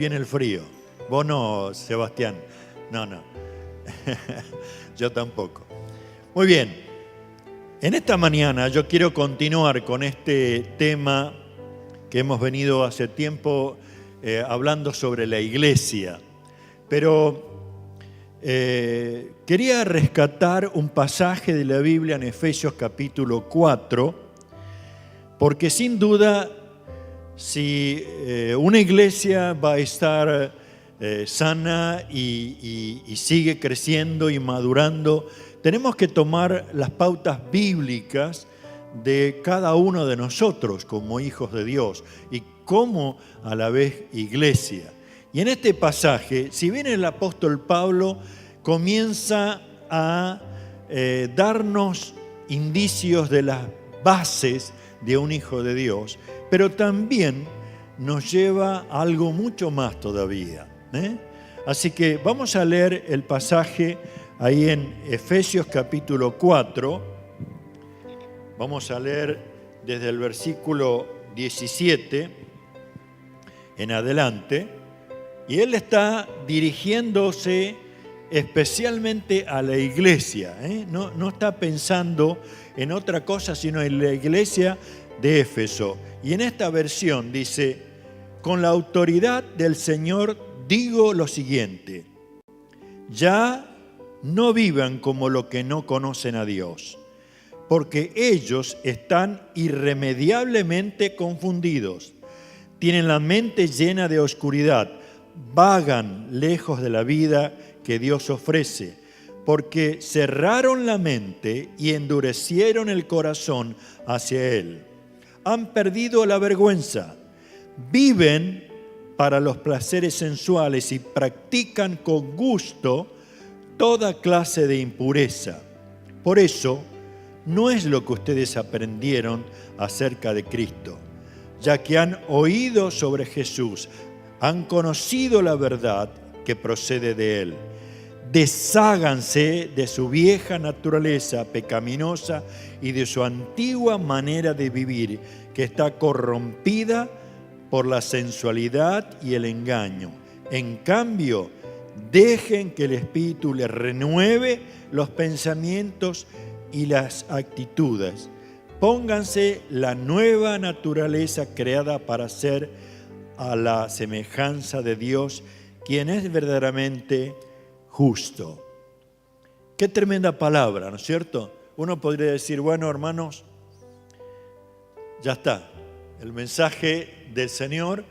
Viene el frío. Vos no, Sebastián. No. Yo tampoco. Muy bien. En esta mañana yo quiero continuar con este tema que hemos venido hace tiempo hablando sobre la iglesia. Pero quería rescatar un pasaje de la Biblia en Efesios capítulo 4, porque sin duda, si una iglesia va a estar sana y sigue creciendo y madurando, tenemos que tomar las pautas bíblicas de cada uno de nosotros como hijos de Dios y como a la vez iglesia. Y en este pasaje, si bien el apóstol Pablo comienza a darnos indicios de las bases de un hijo de Dios, pero también nos lleva a algo mucho más todavía. Así que vamos a leer el pasaje ahí en Efesios capítulo 4. Vamos a leer desde el versículo 17 en adelante. Y él está dirigiéndose especialmente a la iglesia. No está pensando en otra cosa, sino en la iglesia de Éfeso. Y en esta versión dice: con la autoridad del Señor digo lo siguiente: ya no vivan como los que no conocen a Dios, porque ellos están irremediablemente confundidos, tienen la mente llena de oscuridad, vagan lejos de la vida que Dios ofrece, porque cerraron la mente y endurecieron el corazón hacia Él. Han perdido la vergüenza, viven para los placeres sensuales y practican con gusto toda clase de impureza. Por eso, no es lo que ustedes aprendieron acerca de Cristo, ya que han oído sobre Jesús, han conocido la verdad que procede de Él. Desháganse de su vieja naturaleza pecaminosa y de su antigua manera de vivir, que está corrompida por la sensualidad y el engaño. En cambio, dejen que el Espíritu les renueve los pensamientos y las actitudes. Pónganse la nueva naturaleza creada para ser a la semejanza de Dios, quien es verdaderamente justo. Qué tremenda palabra, ¿no es cierto? Uno podría decir, bueno, hermanos, ya está. El mensaje del Señor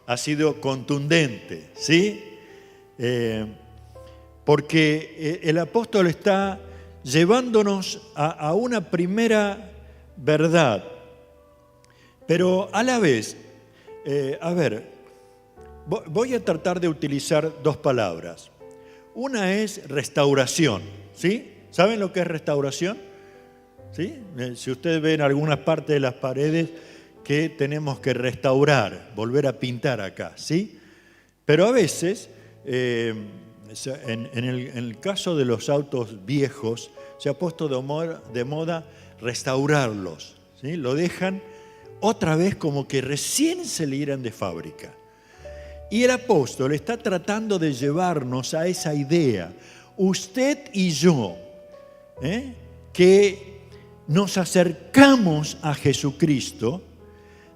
ha sido contundente, ¿sí? Porque el apóstol está llevándonos a una primera verdad. Pero a la vez, voy a tratar de utilizar dos palabras. Una es restauración, ¿sí? ¿Saben lo que es restauración? ¿Sí? Si ustedes ven algunas partes de las paredes que tenemos que restaurar, volver a pintar acá, ¿sí? Pero a veces, en el caso de los autos viejos, se ha puesto de moda restaurarlos, ¿sí? Lo dejan otra vez como que recién salieran de fábrica. Y el apóstol está tratando de llevarnos a esa idea. Usted y yo, que nos acercamos a Jesucristo,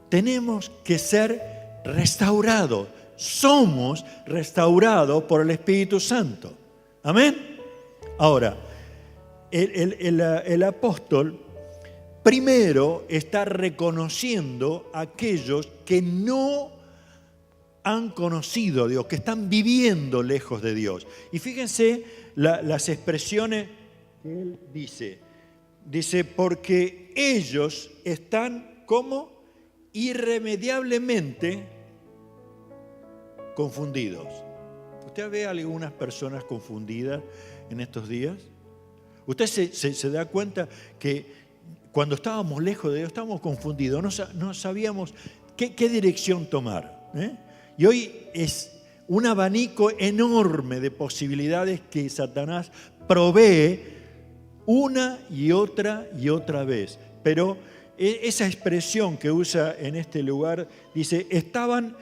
tenemos que ser restaurados. Somos restaurados por el Espíritu Santo. Amén. Ahora, el apóstol primero está reconociendo a aquellos que no han conocido a Dios, que están viviendo lejos de Dios. Y fíjense las expresiones que él dice. Dice, porque ellos están como irremediablemente confundidos. ¿Usted ve a algunas personas confundidas en estos días? ¿Usted se da cuenta que cuando estábamos lejos de Dios estábamos confundidos? No sabíamos qué dirección tomar, Y hoy es un abanico enorme de posibilidades que Satanás provee una y otra vez. Pero esa expresión que usa en este lugar dice, estaban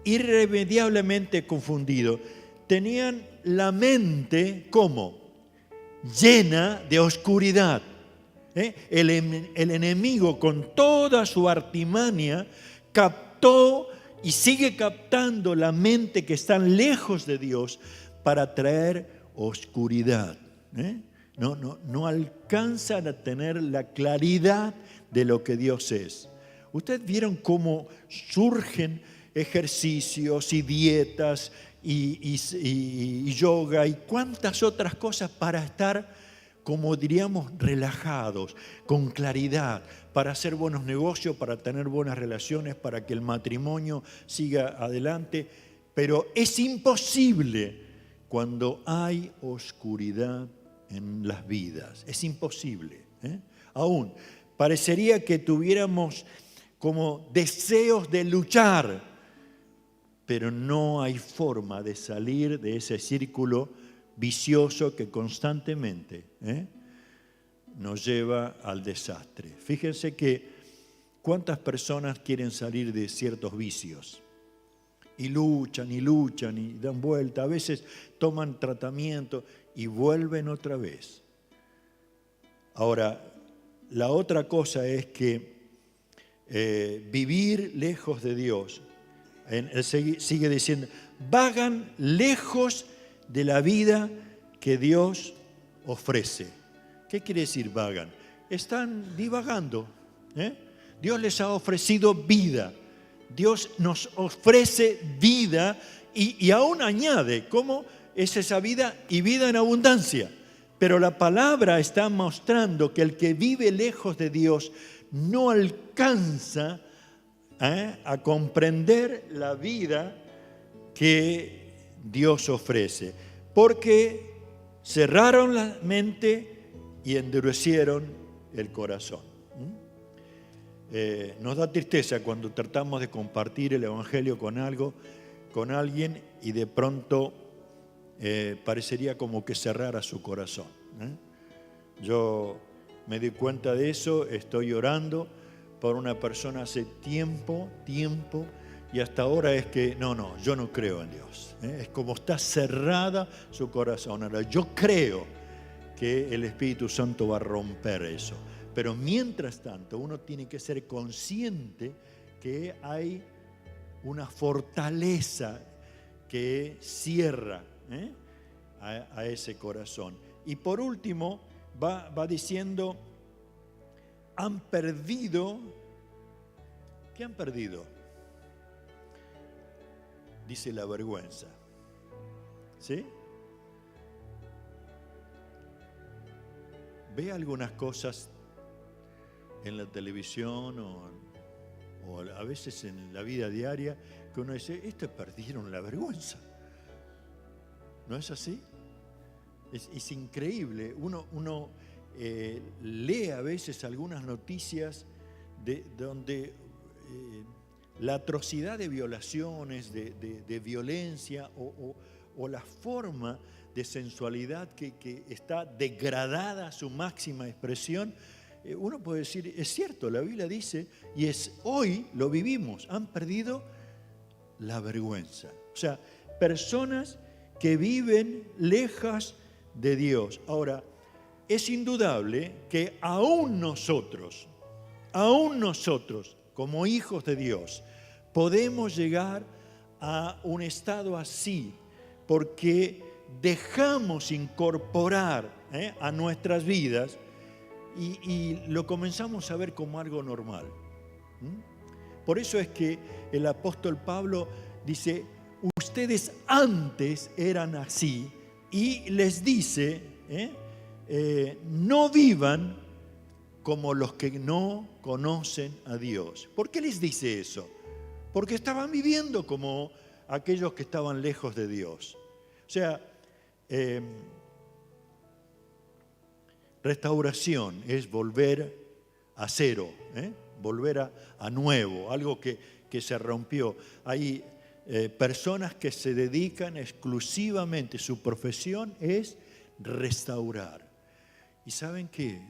irremediablemente confundidos. Tenían la mente, ¿cómo? Llena de oscuridad. El enemigo, con toda su artimaña, captó y sigue captando la mente que está lejos de Dios para traer oscuridad. No alcanzan a tener la claridad de lo que Dios es. Ustedes vieron cómo surgen ejercicios y dietas y yoga y cuántas otras cosas para estar, como diríamos, relajados, con claridad, para hacer buenos negocios, para tener buenas relaciones, para que el matrimonio siga adelante. Pero es imposible cuando hay oscuridad en las vidas. Es imposible. Aún parecería que tuviéramos como deseos de luchar, pero no hay forma de salir de ese círculo vicioso que constantemente nos lleva al desastre. Fíjense que cuántas personas quieren salir de ciertos vicios y luchan y dan vuelta, a veces toman tratamiento y vuelven otra vez. Ahora, la otra cosa es que vivir lejos de Dios, él sigue diciendo, vagan lejos de la vida que Dios ofrece. ¿Qué quiere decir vagan? Están divagando. Dios les ha ofrecido vida. Dios nos ofrece vida y aún añade cómo es esa vida y vida en abundancia. Pero la palabra está mostrando que el que vive lejos de Dios no alcanza a comprender la vida que Dios ofrece, porque cerraron la mente y endurecieron el corazón. Nos da tristeza cuando tratamos de compartir el Evangelio con alguien y de pronto parecería como que cerrara su corazón. Yo me di cuenta de eso, estoy orando por una persona hace tiempo, y hasta ahora es que, no, yo no creo en Dios. Es como está cerrada su corazón. Ahora, yo creo que el Espíritu Santo va a romper eso. Pero mientras tanto, uno tiene que ser consciente que hay una fortaleza que cierra a ese corazón. Y por último, va diciendo, han perdido. ¿Qué han perdido? Dice la vergüenza. ¿Sí? Ve algunas cosas en la televisión o a veces en la vida diaria que uno dice, estos perdieron la vergüenza. ¿No es así? Es increíble. Uno lee a veces algunas noticias donde la atrocidad de violaciones, de violencia o la forma de sensualidad que está degradada a su máxima expresión, uno puede decir, es cierto, la Biblia dice, y hoy lo vivimos, han perdido la vergüenza. O sea, personas que viven lejos de Dios. Ahora, es indudable que aún nosotros, como hijos de Dios, podemos llegar a un estado así, porque dejamos incorporar a nuestras vidas y lo comenzamos a ver como algo normal. Por eso es que el apóstol Pablo dice, ustedes antes eran así, y les dice, no vivan como los que no conocen a Dios. ¿Por qué les dice eso? Porque estaban viviendo como aquellos que estaban lejos de Dios. O sea, restauración es volver a cero, volver a nuevo, algo que se rompió. Hay personas que se dedican exclusivamente, su profesión es restaurar. ¿Y saben qué?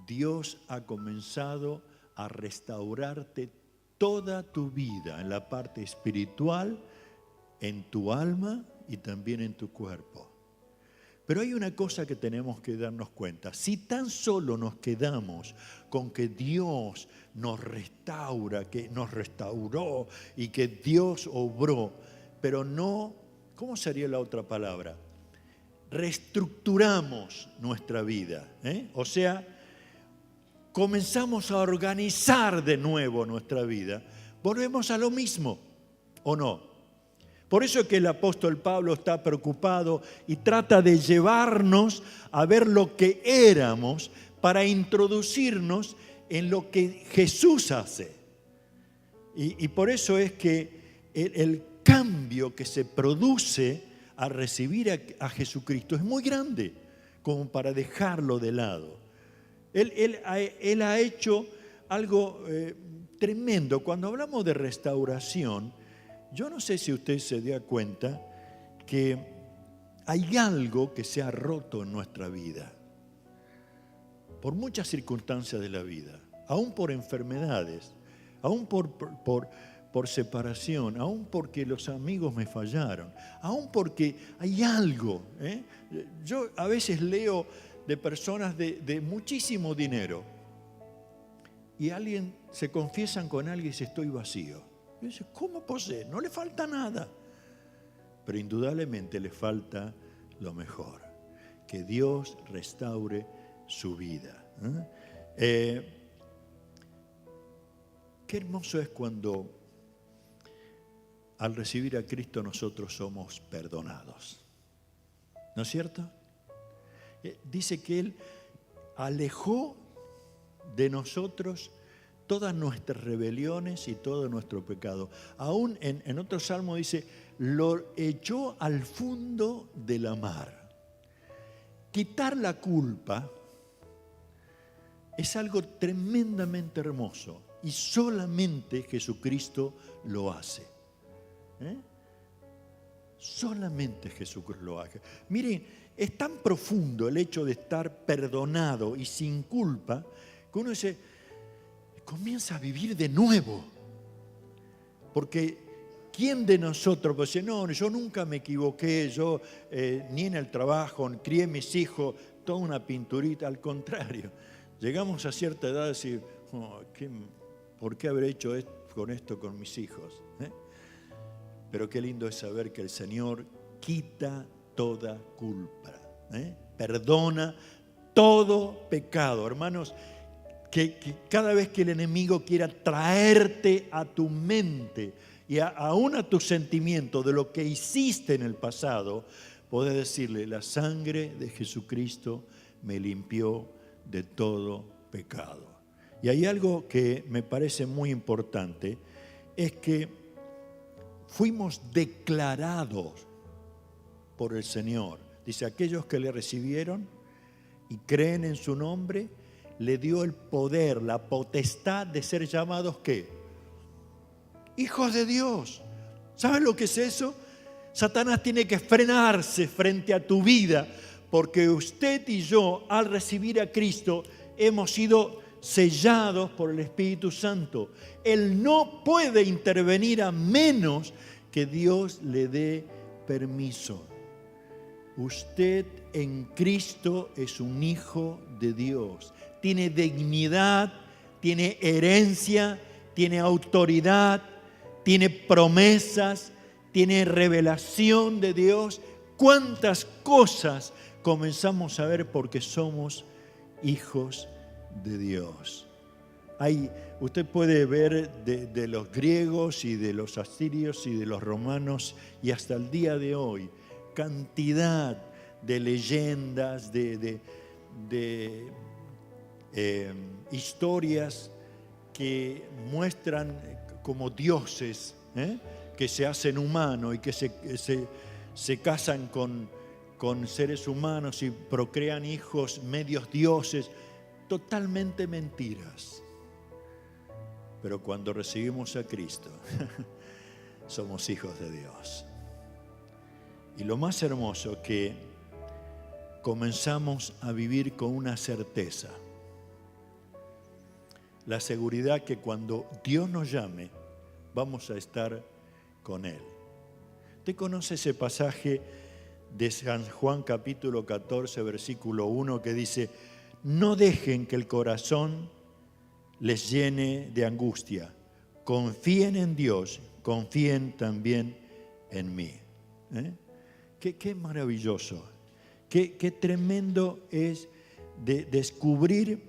Dios ha comenzado a restaurarte toda tu vida, en la parte espiritual, en tu alma y también en tu cuerpo. Pero hay una cosa que tenemos que darnos cuenta. Si tan solo nos quedamos con que Dios nos restaura, que nos restauró y que Dios obró, pero no, ¿cómo sería la otra palabra? Reestructuramos nuestra vida, O sea, comenzamos a organizar de nuevo nuestra vida, volvemos a lo mismo, ¿o no? Por eso es que el apóstol Pablo está preocupado y trata de llevarnos a ver lo que éramos para introducirnos en lo que Jesús hace. Y por eso es que el cambio que se produce al recibir a Jesucristo es muy grande, como para dejarlo de lado. Él ha hecho algo tremendo. Cuando hablamos de restauración, yo no sé si usted se da cuenta que hay algo que se ha roto en nuestra vida, por muchas circunstancias de la vida, aún por enfermedades, aún por separación, aún porque los amigos me fallaron, aún porque hay algo. Yo a veces leo de personas de muchísimo dinero y alguien se confiesan con alguien y dice: estoy vacío. Y dice: ¿cómo posee? No le falta nada. Pero indudablemente le falta lo mejor, que Dios restaure su vida. Qué hermoso es cuando al recibir a Cristo nosotros somos perdonados. ¿No es cierto? Dice que Él alejó de nosotros todas nuestras rebeliones y todo nuestro pecado. Aún en otro salmo dice: lo echó al fondo de la mar. Quitar la culpa es algo tremendamente hermoso y solamente Jesucristo lo hace. Solamente Jesucristo lo hace. Miren, es tan profundo el hecho de estar perdonado y sin culpa que uno dice: comienza a vivir de nuevo. Porque ¿quién de nosotros puede decir: no, yo nunca me equivoqué, yo ni en el trabajo, crié mis hijos, toda una pinturita? Al contrario, llegamos a cierta edad a decir: ¿por qué habré hecho esto con mis hijos? Pero qué lindo es saber que el Señor quita toda culpa, perdona todo pecado. Hermanos, que cada vez que el enemigo quiera traerte a tu mente y aún a tu sentimiento de lo que hiciste en el pasado, podés decirle: la sangre de Jesucristo me limpió de todo pecado. Y hay algo que me parece muy importante, es que fuimos declarados por el Señor. Dice: aquellos que le recibieron y creen en su nombre, le dio el poder, la potestad de ser llamados, ¿qué? Hijos de Dios. ¿Sabes lo que es eso? Satanás tiene que frenarse frente a tu vida, porque usted y yo, al recibir a Cristo, hemos sido sellados por el Espíritu Santo. Él no puede intervenir a menos que Dios le dé permiso. Usted en Cristo es un hijo de Dios. Tiene dignidad, tiene herencia, tiene autoridad, tiene promesas, tiene revelación de Dios. ¿Cuántas cosas comenzamos a ver porque somos hijos de Dios? Usted puede ver de los griegos y de los asirios y de los romanos y hasta el día de hoy cantidad de leyendas, de historias que muestran como dioses que se hacen humanos y que se casan con seres humanos y procrean hijos medios dioses. Totalmente mentiras. Pero cuando recibimos a Cristo, somos hijos de Dios. Y lo más hermoso es que comenzamos a vivir con una certeza. la seguridad que cuando Dios nos llame, vamos a estar con Él. ¿Usted conoce ese pasaje de San Juan capítulo 14, versículo 1, que dice: no dejen que el corazón les llene de angustia, confíen en Dios, confíen también en mí? Qué maravilloso, qué tremendo es de descubrir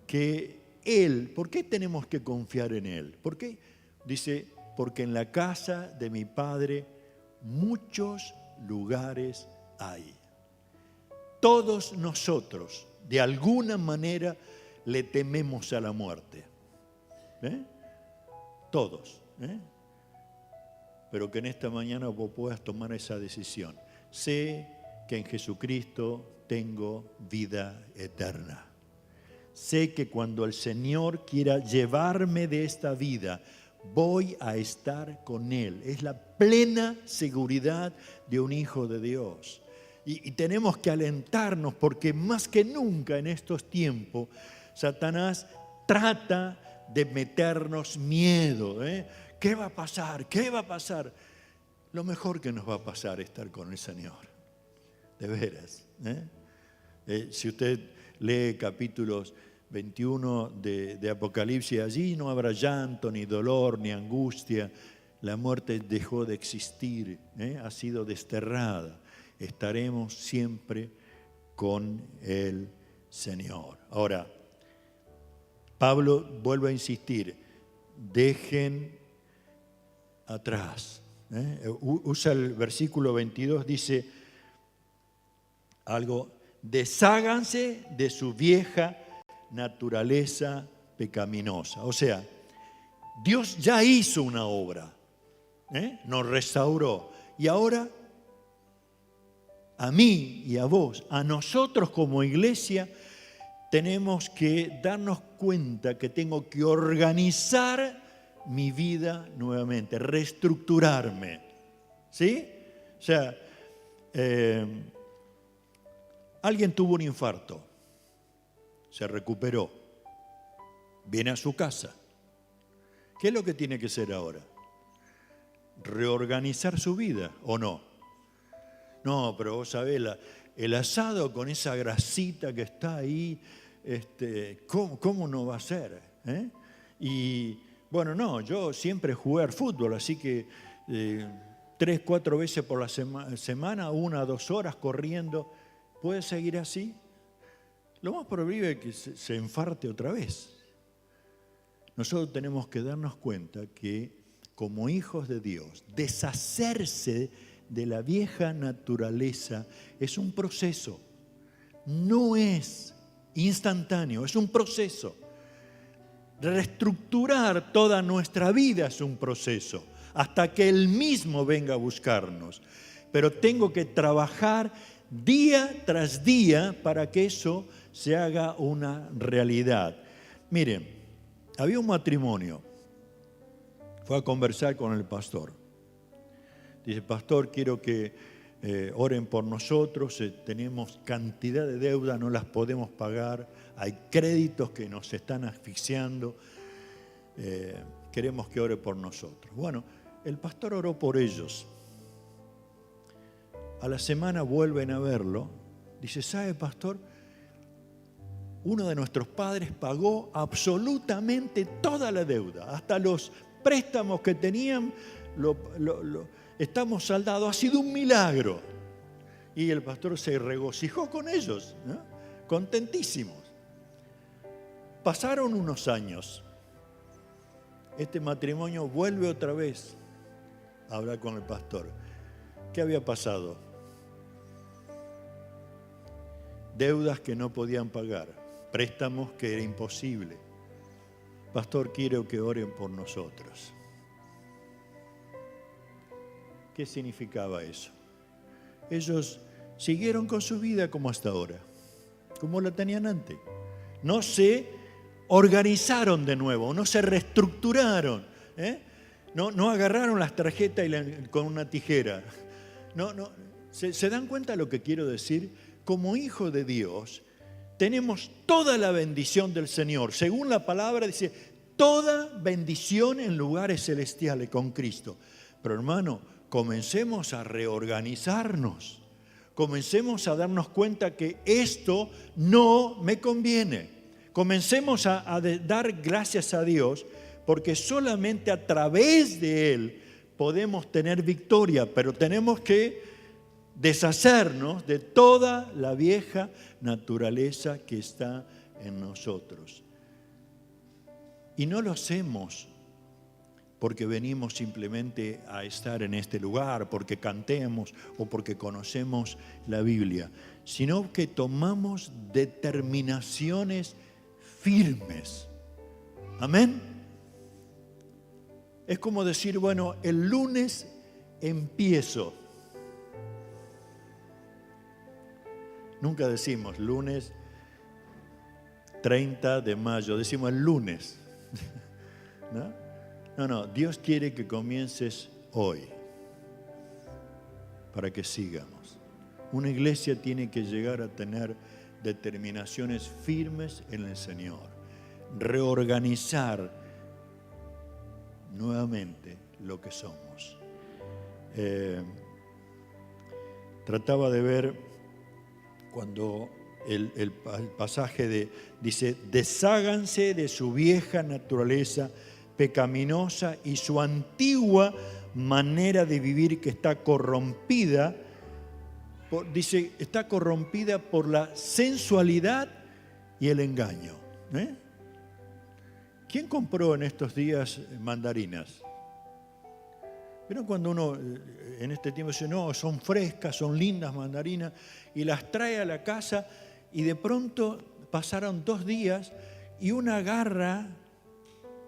que Él, ¿por qué tenemos que confiar en Él? ¿Por qué? Dice, porque en la casa de mi Padre muchos lugares hay. Todos nosotros, de alguna manera, le tememos a la muerte. Todos. Pero que en esta mañana vos puedas tomar esa decisión. Sé que en Jesucristo tengo vida eterna. Sé que cuando el Señor quiera llevarme de esta vida, voy a estar con Él. Es la plena seguridad de un hijo de Dios. Y tenemos que alentarnos porque más que nunca en estos tiempos, Satanás trata de meternos miedo. ¿Qué va a pasar? ¿Qué va a pasar? Lo mejor que nos va a pasar es estar con el Señor. De veras. Si usted lee capítulos 21 de Apocalipsis, allí no habrá llanto, ni dolor, ni angustia. La muerte dejó de existir, ha sido desterrada. Estaremos siempre con el Señor. Ahora, Pablo vuelve a insistir, dejen atrás. Usa el versículo 22, dice algo: desháganse de su vieja naturaleza pecaminosa. O sea, Dios ya hizo una obra, nos restauró, y ahora a mí y a vos, a nosotros como iglesia, tenemos que darnos cuenta que tengo que organizar mi vida nuevamente, reestructurarme. ¿Sí? O sea, alguien tuvo un infarto, se recuperó, viene a su casa. ¿Qué es lo que tiene que hacer ahora? ¿Reorganizar su vida o no? No, pero vos sabés, el asado con esa grasita que está ahí, ¿cómo no va a ser? Y bueno, no, yo siempre jugué al fútbol, así que 3, 4 veces por la semana, 1 a 2 horas corriendo. ¿Puede seguir así? Lo más probable es que se enfarte otra vez. Nosotros tenemos que darnos cuenta que como hijos de Dios, deshacerse de la vieja naturaleza es un proceso. No es instantáneo, es un proceso. Reestructurar toda nuestra vida es un proceso, hasta que Él mismo venga a buscarnos. Pero tengo que trabajar día tras día para que eso se haga una realidad. Miren, había un matrimonio, fue a conversar con el pastor. Dice: pastor, quiero que oren por nosotros, tenemos cantidad de deudas, no las podemos pagar, hay créditos que nos están asfixiando, queremos que ore por nosotros. Bueno, el pastor oró por ellos. A la semana vuelven a verlo. Dice: ¿sabe, pastor? Uno de nuestros padres pagó absolutamente toda la deuda, hasta los préstamos que tenían, estamos saldados, ha sido un milagro. Y el pastor se regocijó con ellos, ¿no? Contentísimos. Pasaron unos años. Este matrimonio vuelve otra vez a hablar con el pastor. ¿Qué había pasado? Deudas que no podían pagar, préstamos que era imposible. Pastor, quiero que oren por nosotros. ¿Qué significaba eso? Ellos siguieron con su vida como hasta ahora, como la tenían antes. No se organizaron de nuevo, no se reestructuraron, no agarraron las tarjetas con una tijera. ¿Se dan cuenta de lo que quiero decir? Como hijo de Dios, tenemos toda la bendición del Señor. Según la palabra dice, toda bendición en lugares celestiales con Cristo. Pero hermano, comencemos a reorganizarnos. Comencemos a darnos cuenta que esto no me conviene. Comencemos a dar gracias a Dios, porque solamente a través de Él podemos tener victoria, pero tenemos que deshacernos de toda la vieja naturaleza que está en nosotros. Y no lo hacemos porque venimos simplemente a estar en este lugar, porque cantemos o porque conocemos la Biblia, sino que tomamos determinaciones firmes. Amén. Es como decir, bueno, el lunes empiezo. Nunca decimos lunes 30 de mayo, decimos el lunes. No, Dios quiere que comiences hoy para que sigamos. Una iglesia tiene que llegar a tener determinaciones firmes en el Señor, reorganizar nuevamente lo que somos. Trataba de ver cuando el pasaje dice, desháganse de su vieja naturaleza pecaminosa y su antigua manera de vivir que está corrompida, dice, está corrompida por la sensualidad y el engaño. ¿Quién compró en estos días mandarinas? ¿Vieron cuando uno en este tiempo dice, no, son frescas, son lindas mandarinas, y las trae a la casa y de pronto pasaron 2 días y una agarra,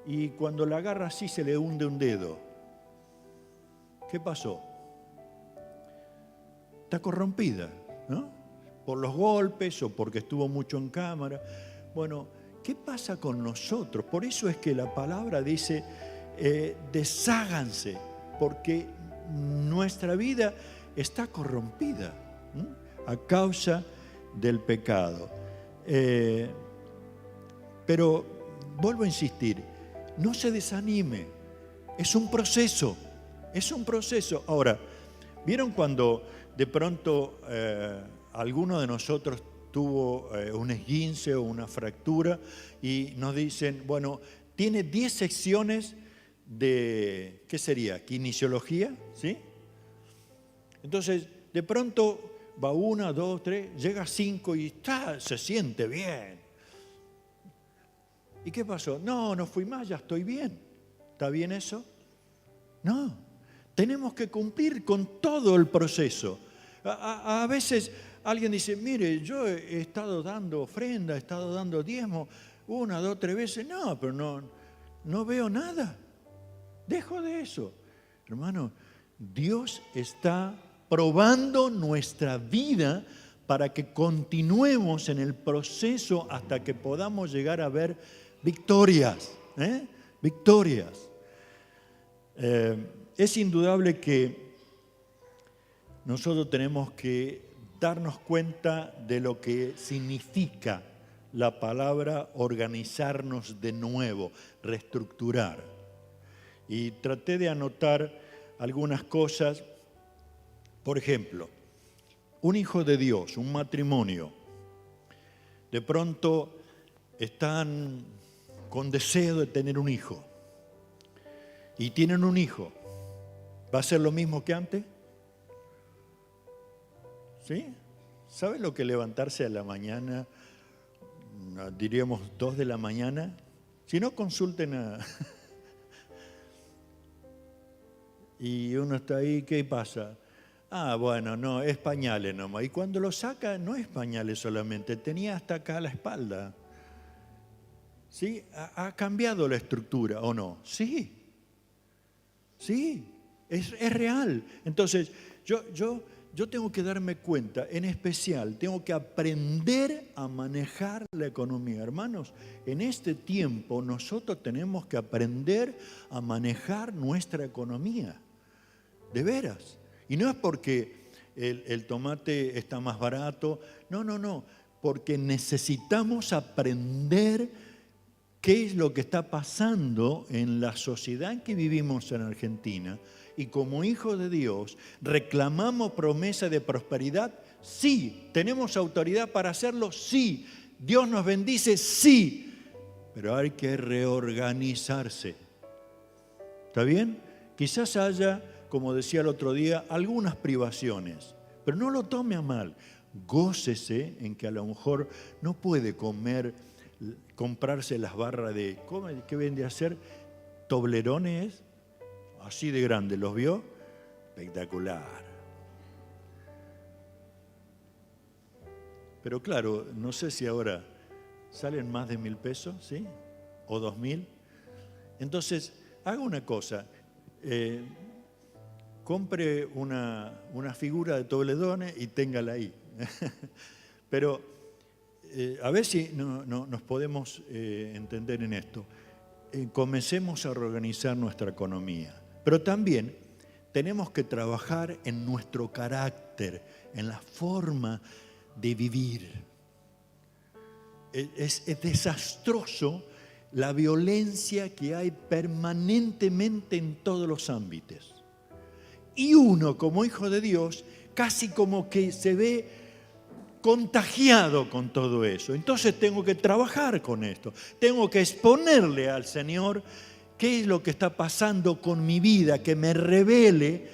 y cuando la agarra así se le hunde un dedo? ¿Qué pasó? Está corrompida, ¿no? Por los golpes o porque estuvo mucho en cámara. Bueno, ¿qué pasa con nosotros? Por eso es que la palabra dice, desháganse, porque nuestra vida está corrompida a causa del pecado. Pero vuelvo a insistir, no se desanime, es un proceso, es un proceso. Ahora, ¿vieron cuando de pronto alguno de nosotros tuvo un esguince o una fractura y nos dicen, bueno, tiene 10 secciones de, ¿qué sería? Kinesiología, ¿sí? Entonces, de pronto va 1, 2, 3, llega a 5 y se siente bien. ¿Y qué pasó? No fui más, ya estoy bien. ¿Está bien eso? No, tenemos que cumplir con todo el proceso. A veces alguien dice, mire, yo he estado dando ofrenda, he estado dando diezmo 1, 2, 3 veces. No, pero no veo nada. Dejo de eso. Hermano, Dios está probando nuestra vida para que continuemos en el proceso hasta que podamos llegar a ver victorias. Victorias. Es indudable que nosotros tenemos que darnos cuenta de lo que significa la palabra organizarnos de nuevo, reestructurar. Y traté de anotar algunas cosas. Por ejemplo, un hijo de Dios, un matrimonio, de pronto están con deseo de tener un hijo y tienen un hijo. ¿Va a ser lo mismo que antes? ¿Sí? ¿Sabe lo que levantarse a la mañana, diríamos 2 de la mañana? Si no, consulten a... Y uno está ahí, ¿qué pasa? Bueno, no, es pañales nomás. Y cuando lo saca, no es pañales solamente, tenía hasta acá la espalda. ¿Sí? ¿Ha cambiado la estructura o no? Sí. Sí, es real. Entonces, yo tengo que darme cuenta, en especial, tengo que aprender a manejar la economía. Hermanos, en este tiempo nosotros tenemos que aprender a manejar nuestra economía. De veras. Y no es porque el tomate está más barato. No. porque necesitamos aprender qué es lo que está pasando en la sociedad en que vivimos en Argentina. Y como hijos de Dios, ¿reclamamos promesa de prosperidad? Sí. ¿Tenemos autoridad para hacerlo? Sí. ¿Dios nos bendice? Sí. Pero hay que reorganizarse. ¿Está bien? Quizás haya, como decía el otro día, algunas privaciones, pero no lo tome a mal. Gócese en que a lo mejor no puede comprarse las barras de, ¿qué vende a hacer? Toblerones, así de grande, ¿los vio? Espectacular. Pero claro, no sé si ahora salen más de 1.000 pesos, ¿sí? O 2.000. Entonces, haga una cosa, compre una figura de Toblerones y téngala ahí. Pero a ver si nos podemos entender en esto. Comencemos a reorganizar nuestra economía, pero también tenemos que trabajar en nuestro carácter, en la forma de vivir. Es desastroso la violencia que hay permanentemente en todos los ámbitos. Y uno, como hijo de Dios, casi como que se ve contagiado con todo eso. Entonces tengo que trabajar con esto. Tengo que exponerle al Señor qué es lo que está pasando con mi vida, que me revele,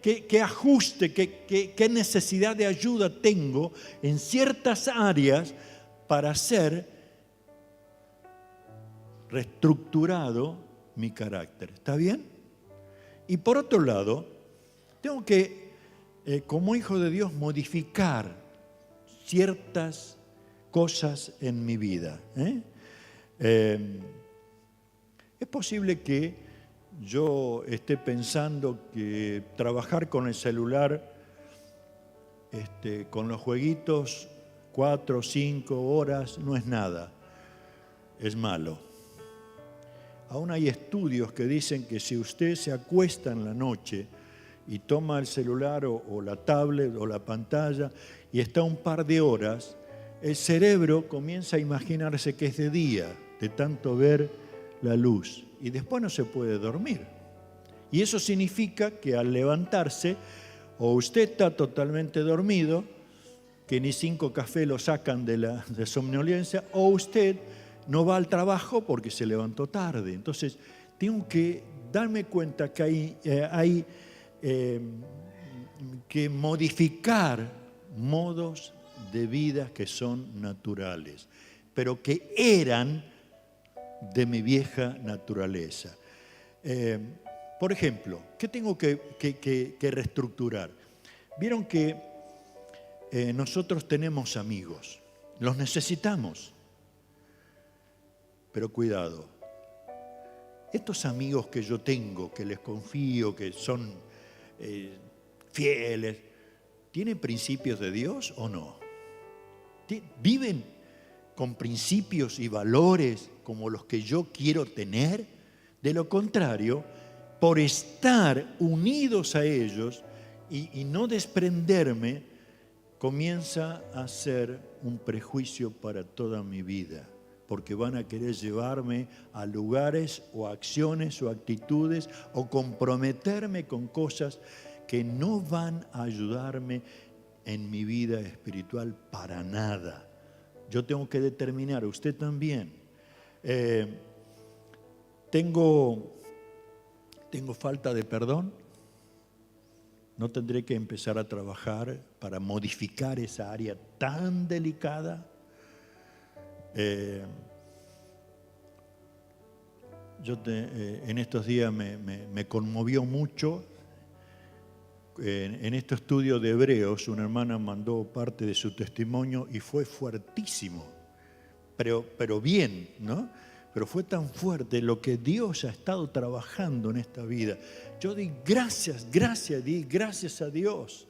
qué ajuste, qué necesidad de ayuda tengo en ciertas áreas para ser reestructurado mi carácter. ¿Está bien? Y por otro lado, tengo que, como hijo de Dios, modificar ciertas cosas en mi vida. Es posible que yo esté pensando que trabajar con el celular, con los jueguitos, 4 o 5 horas, no es nada, es malo. Aún hay estudios que dicen que si usted se acuesta en la noche y toma el celular o la tablet o la pantalla y está un par de horas, el cerebro comienza a imaginarse que es de día, de tanto ver la luz, y después no se puede dormir. Y eso significa que al levantarse, o usted está totalmente dormido, que ni 5 cafés lo sacan de somnolencia, o usted no va al trabajo porque se levantó tarde. Entonces, tengo que darme cuenta que hay que modificar modos de vida que son naturales, pero que eran de mi vieja naturaleza. Por ejemplo, ¿qué tengo que reestructurar? Vieron que nosotros tenemos amigos, los necesitamos, pero cuidado, estos amigos que yo tengo, que les confío, que son fieles, ¿tienen principios de Dios o no? ¿Viven con principios y valores como los que yo quiero tener? De lo contrario, por estar unidos a ellos y no desprenderme, comienza a ser un prejuicio para toda mi vida, porque van a querer llevarme a lugares o acciones o actitudes o comprometerme con cosas que no van a ayudarme en mi vida espiritual para nada. Yo tengo que determinar, usted también. ¿Tengo falta de perdón? ¿No tendré que empezar a trabajar para modificar esa área tan delicada? En estos días me conmovió mucho. En este estudio de Hebreos, una hermana mandó parte de su testimonio y fue fuertísimo, pero bien, ¿no? Pero fue tan fuerte lo que Dios ha estado trabajando en esta vida. Yo di gracias a Dios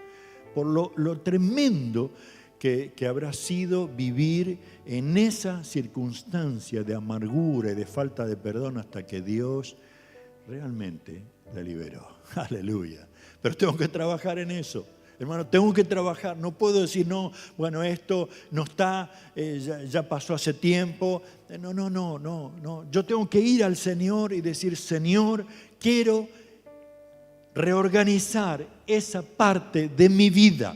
por lo tremendo que habrá sido vivir en esa circunstancia de amargura y de falta de perdón hasta que Dios realmente la liberó. Aleluya. Pero tengo que trabajar en eso. hermano, tengo que trabajar, no puedo decir, no, bueno, esto no está, ya pasó hace tiempo. No. Yo tengo que ir al Señor y decir, Señor, quiero reorganizar esa parte de mi vida.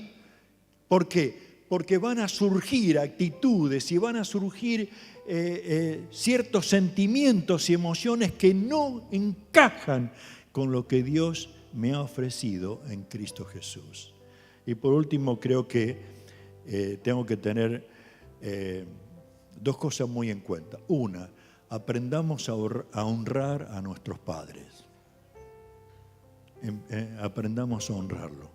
¿Por qué? Porque van a surgir actitudes y van a surgir ciertos sentimientos y emociones que no encajan con lo que Dios me ha ofrecido en Cristo Jesús. Y por último, creo que tengo que tener dos cosas muy en cuenta. Una, aprendamos a honrar a nuestros padres. Aprendamos a honrarlo.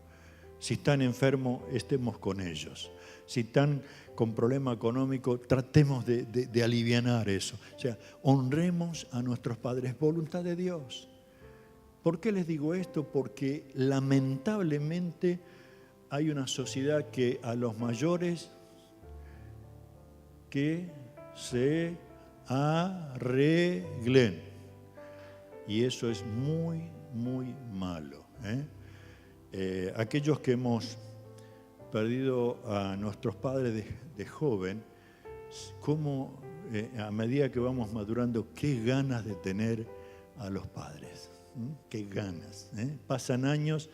Si están enfermos, estemos con ellos. Si están con problema económico, tratemos de alivianar eso. O sea, honremos a nuestros padres, voluntad de Dios. ¿Por qué les digo esto? Porque lamentablemente hay una sociedad que a los mayores que se arreglen. Y eso es muy, muy malo. Aquellos que hemos perdido a nuestros padres de joven, cómo a medida que vamos madurando, qué ganas de tener a los padres. Qué ganas. Pasan años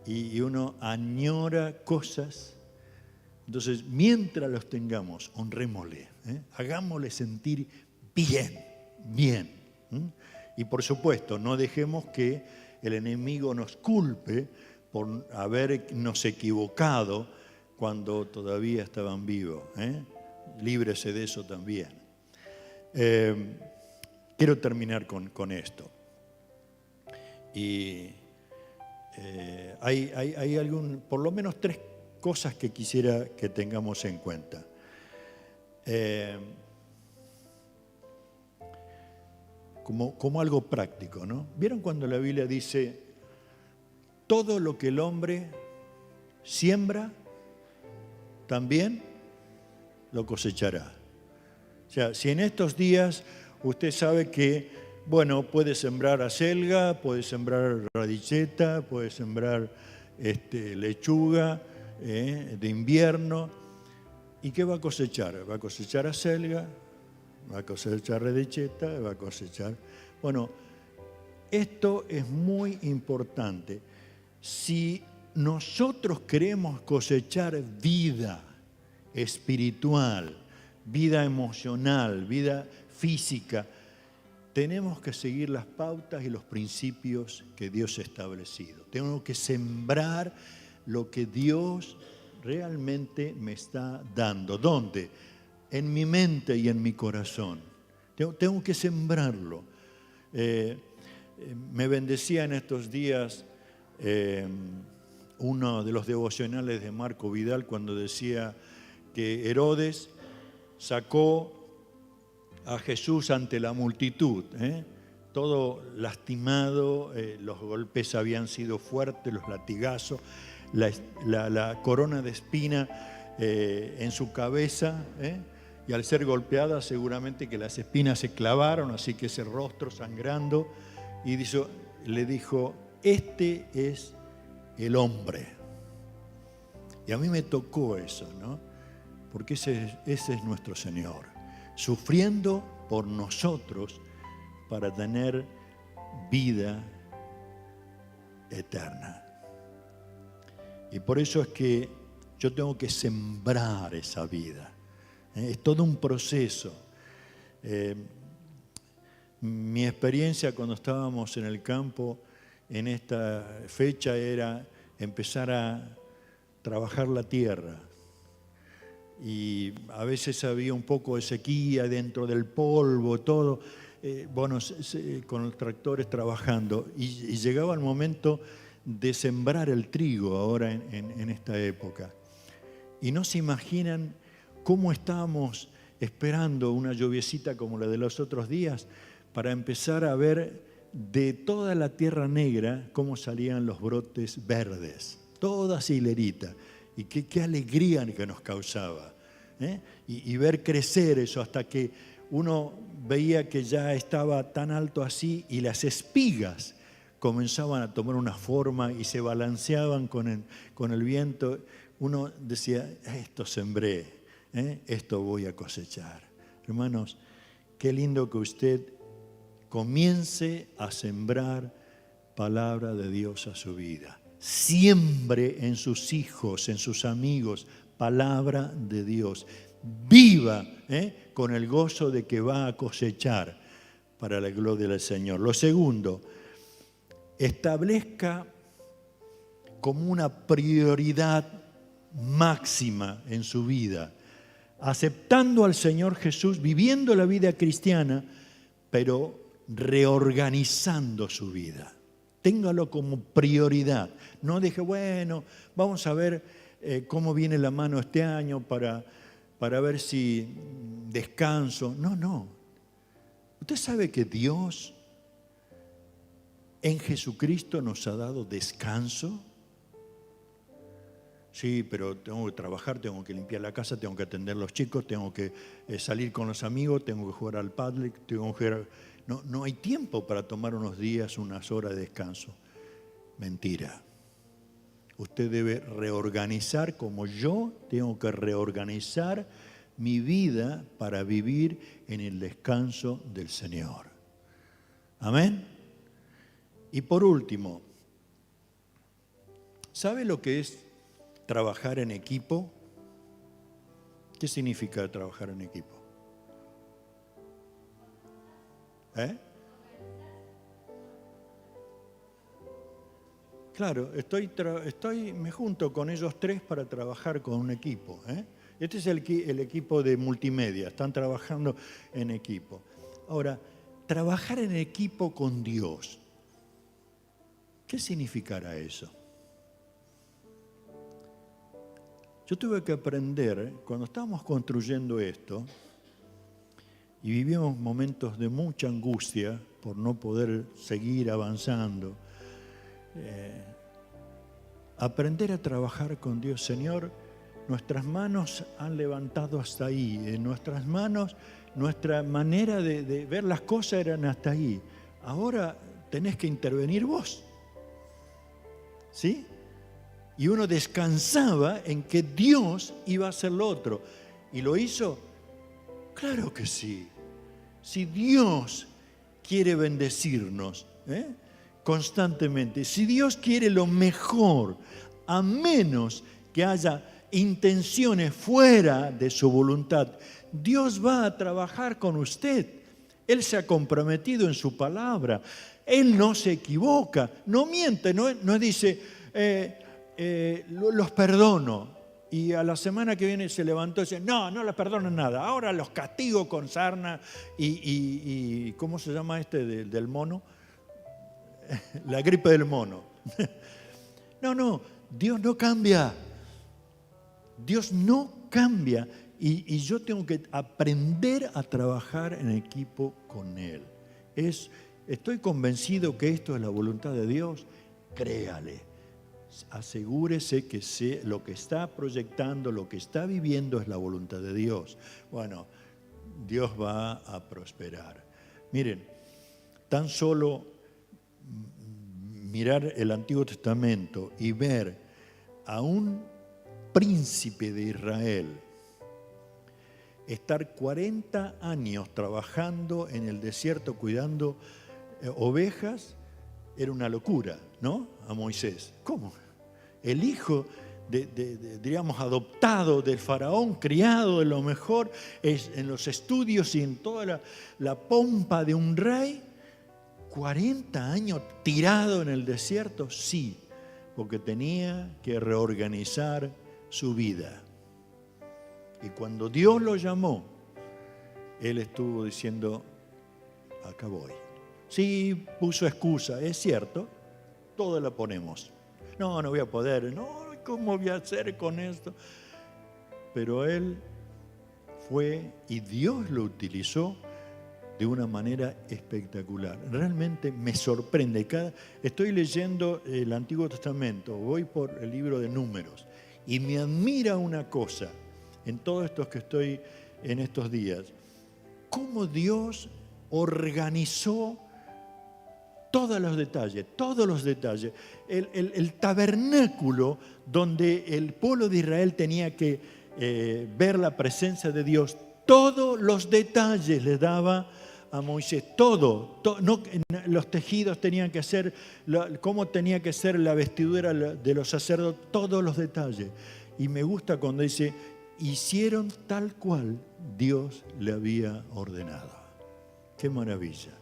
y uno añora cosas. Entonces, mientras los tengamos, honrémosle, hagámosle sentir bien. Y por supuesto, no dejemos que el enemigo nos culpe por habernos equivocado cuando todavía estaban vivos. Líbrese de eso también. Quiero terminar con esto. Y hay por lo menos 3 cosas que quisiera que tengamos en cuenta. Como algo práctico, ¿no? ¿Vieron cuando la Biblia dice, todo lo que el hombre siembra, también lo cosechará? O sea, si en estos días usted sabe que, bueno, puede sembrar acelga, puede sembrar radiceta, puede sembrar lechuga de invierno, ¿y qué va a cosechar? Va a cosechar acelga, va a cosechar radiceta, va a cosechar... Bueno, esto es muy importante. Si nosotros queremos cosechar vida espiritual, vida emocional, vida física, tenemos que seguir las pautas y los principios que Dios ha establecido. Tenemos que sembrar lo que Dios realmente me está dando. ¿Dónde? En mi mente y en mi corazón. Tengo que sembrarlo. Me bendecía en estos días uno de los devocionales de Marco Vidal cuando decía que Herodes sacó a Jesús ante la multitud, todo lastimado, los golpes habían sido fuertes, los latigazos, la corona de espina en su cabeza, y al ser golpeada seguramente que las espinas se clavaron, así que ese rostro sangrando, y le dijo, este es el hombre. Y a mí me tocó eso, ¿no? Porque ese es nuestro Señor, sufriendo por nosotros para tener vida eterna. Y por eso es que yo tengo que sembrar esa vida. Es todo un proceso. Mi experiencia cuando estábamos en el campo en esta fecha era empezar a trabajar la tierra. Y a veces había un poco de sequía dentro del polvo, todo, con los tractores trabajando. Y llegaba el momento de sembrar el trigo ahora en esta época. Y no se imaginan cómo estábamos esperando una lluviecita como la de los otros días para empezar a ver de toda la tierra negra cómo salían los brotes verdes, toda esa hilerita. Y qué alegría que nos causaba. Y ver crecer eso hasta que uno veía que ya estaba tan alto así y las espigas comenzaban a tomar una forma y se balanceaban con el viento, uno decía, esto sembré, esto voy a cosechar. Hermanos, qué lindo que usted comience a sembrar palabra de Dios a su vida. Siembre en sus hijos, en sus amigos, palabra de Dios. Viva con el gozo de que va a cosechar para la gloria del Señor. Lo segundo, establezca como una prioridad máxima en su vida, aceptando al Señor Jesús, viviendo la vida cristiana, pero reorganizando su vida. Téngalo como prioridad. No deje, bueno, vamos a ver cómo viene la mano este año para ver si descanso. No. Usted sabe que Dios en Jesucristo nos ha dado descanso. Sí, pero tengo que trabajar, tengo que limpiar la casa, tengo que atender a los chicos, tengo que salir con los amigos, tengo que jugar al pádel, tengo que jugar... No hay tiempo para tomar unos días, unas horas de descanso. Mentira. Usted debe reorganizar como yo tengo que reorganizar mi vida para vivir en el descanso del Señor. Amén. Y por último, ¿sabe lo que es trabajar en equipo? ¿Qué significa trabajar en equipo? Claro, me junto con ellos tres para trabajar con un equipo. Este es el equipo de multimedia, están trabajando en equipo. Ahora, trabajar en equipo con Dios, ¿qué significará eso? Yo tuve que aprender, cuando estábamos construyendo esto, y vivíamos momentos de mucha angustia por no poder seguir avanzando, aprender a trabajar con Dios. Señor, nuestras manos han levantado hasta ahí, en nuestras manos, nuestra manera de ver las cosas eran hasta ahí. Ahora tenés que intervenir vos. ¿Sí? Y uno descansaba en que Dios iba a hacer lo otro. ¿Y lo hizo? Claro que sí. Si Dios quiere bendecirnos constantemente, si Dios quiere lo mejor, a menos que haya intenciones fuera de su voluntad, Dios va a trabajar con usted. Él se ha comprometido en su palabra. Él no se equivoca, no miente, no dice, los perdono. Y a la semana que viene se levantó y dice, no les perdono nada, ahora los castigo con sarna y ¿cómo se llama del mono? La gripe del mono. No, Dios no cambia. Dios no cambia. Y yo tengo que aprender a trabajar en equipo con Él. Estoy convencido que esto es la voluntad de Dios. Créale. Asegúrese que lo que está proyectando, lo que está viviendo es la voluntad de Dios. Bueno, Dios va a prosperar. Miren, tan solo mirar el Antiguo Testamento y ver a un príncipe de Israel estar 40 años trabajando en el desierto cuidando ovejas, era una locura, ¿no? A Moisés. ¿Cómo? El hijo, diríamos, adoptado del faraón, criado de lo mejor, en los estudios y en toda la pompa de un rey, 40 años tirado en el desierto, sí, porque tenía que reorganizar su vida. Y cuando Dios lo llamó, él estuvo diciendo, acá voy. Sí, puso excusa, es cierto, todo la ponemos. No voy a poder, ¿cómo voy a hacer con esto? Pero él fue y Dios lo utilizó de una manera espectacular. Realmente me sorprende. Estoy leyendo el Antiguo Testamento, voy por el libro de Números y me admira una cosa en todo esto que estoy en estos días, cómo Dios organizó todos los detalles, todos los detalles. El tabernáculo donde el pueblo de Israel tenía que ver la presencia de Dios, todos los detalles le daba a Moisés, todo, los tejidos tenían que ser, cómo tenía que ser la vestidura de los sacerdotes, todos los detalles. Y me gusta cuando dice, hicieron tal cual Dios le había ordenado. ¡Qué maravilla!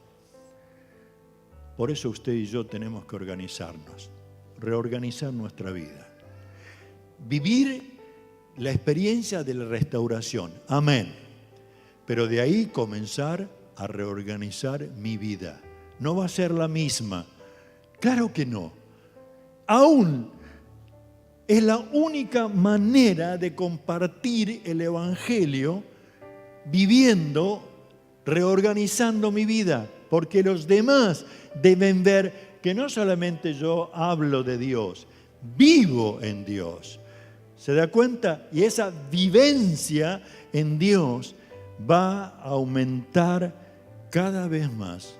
Por eso usted y yo tenemos que organizarnos, reorganizar nuestra vida. Vivir la experiencia de la restauración. Amén. Pero de ahí comenzar a reorganizar mi vida. No va a ser la misma. Claro que no. Aún es la única manera de compartir el Evangelio viviendo, reorganizando mi vida. Porque los demás deben ver que no solamente yo hablo de Dios, vivo en Dios. ¿Se da cuenta? Y esa vivencia en Dios va a aumentar cada vez más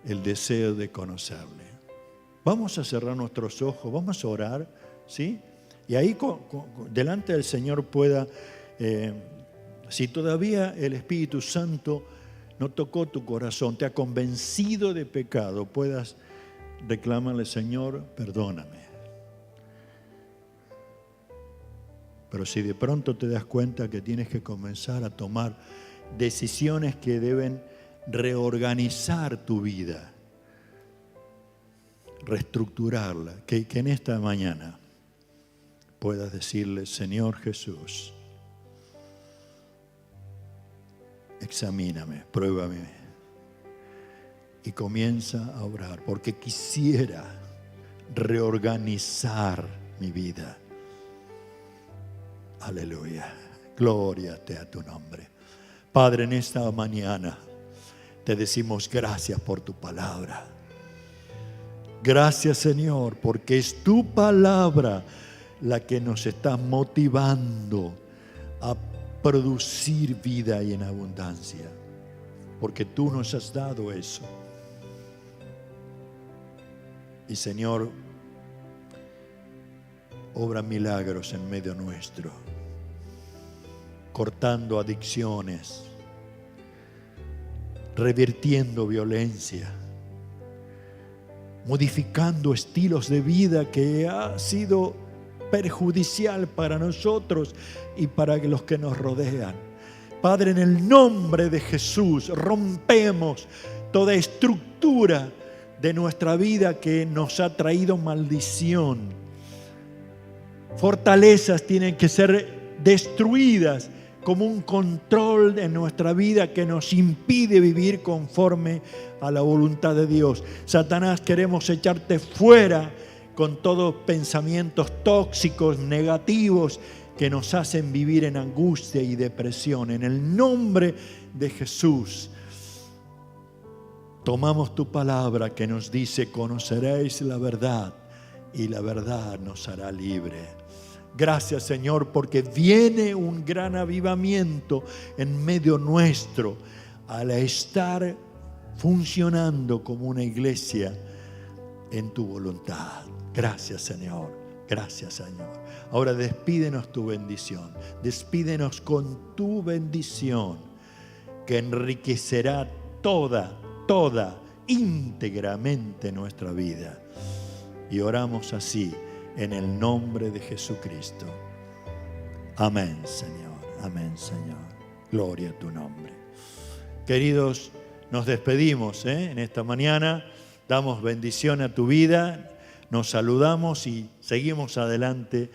el deseo de conocerle. Vamos a cerrar nuestros ojos, vamos a orar, ¿sí? Y ahí delante del Señor pueda, si todavía el Espíritu Santo no tocó tu corazón, te ha convencido de pecado, puedas reclamarle, Señor, perdóname. Pero si de pronto te das cuenta que tienes que comenzar a tomar decisiones que deben reorganizar tu vida, reestructurarla, que en esta mañana puedas decirle, Señor Jesús, examíname, pruébame y comienza a orar, porque quisiera reorganizar mi vida. Aleluya, gloria a tu nombre. Padre, en esta mañana te decimos gracias por tu palabra. Gracias, Señor, porque es tu palabra la que nos está motivando a producir vida y en abundancia, porque tú nos has dado eso. Y Señor, obra milagros en medio nuestro, cortando adicciones, revirtiendo violencia, modificando estilos de vida que ha sido perjudicial para nosotros y para los que nos rodean. Padre, en el nombre de Jesús, rompemos toda estructura de nuestra vida que nos ha traído maldición. Fortalezas tienen que ser destruidas como un control en nuestra vida que nos impide vivir conforme a la voluntad de Dios. Satanás, queremos echarte fuera con todos pensamientos tóxicos, negativos, que nos hacen vivir en angustia y depresión. En el nombre de Jesús, tomamos tu palabra que nos dice, conoceréis la verdad y la verdad nos hará libre. Gracias, Señor, porque viene un gran avivamiento en medio nuestro al estar funcionando como una iglesia en tu voluntad. Gracias, Señor. Gracias, Señor. Ahora despídenos tu bendición. Despídenos con tu bendición que enriquecerá toda, íntegramente nuestra vida. Y oramos así en el nombre de Jesucristo. Amén, Señor. Amén, Señor. Gloria a tu nombre. Queridos, nos despedimos en esta mañana. Damos bendición a tu vida. Nos saludamos y seguimos adelante.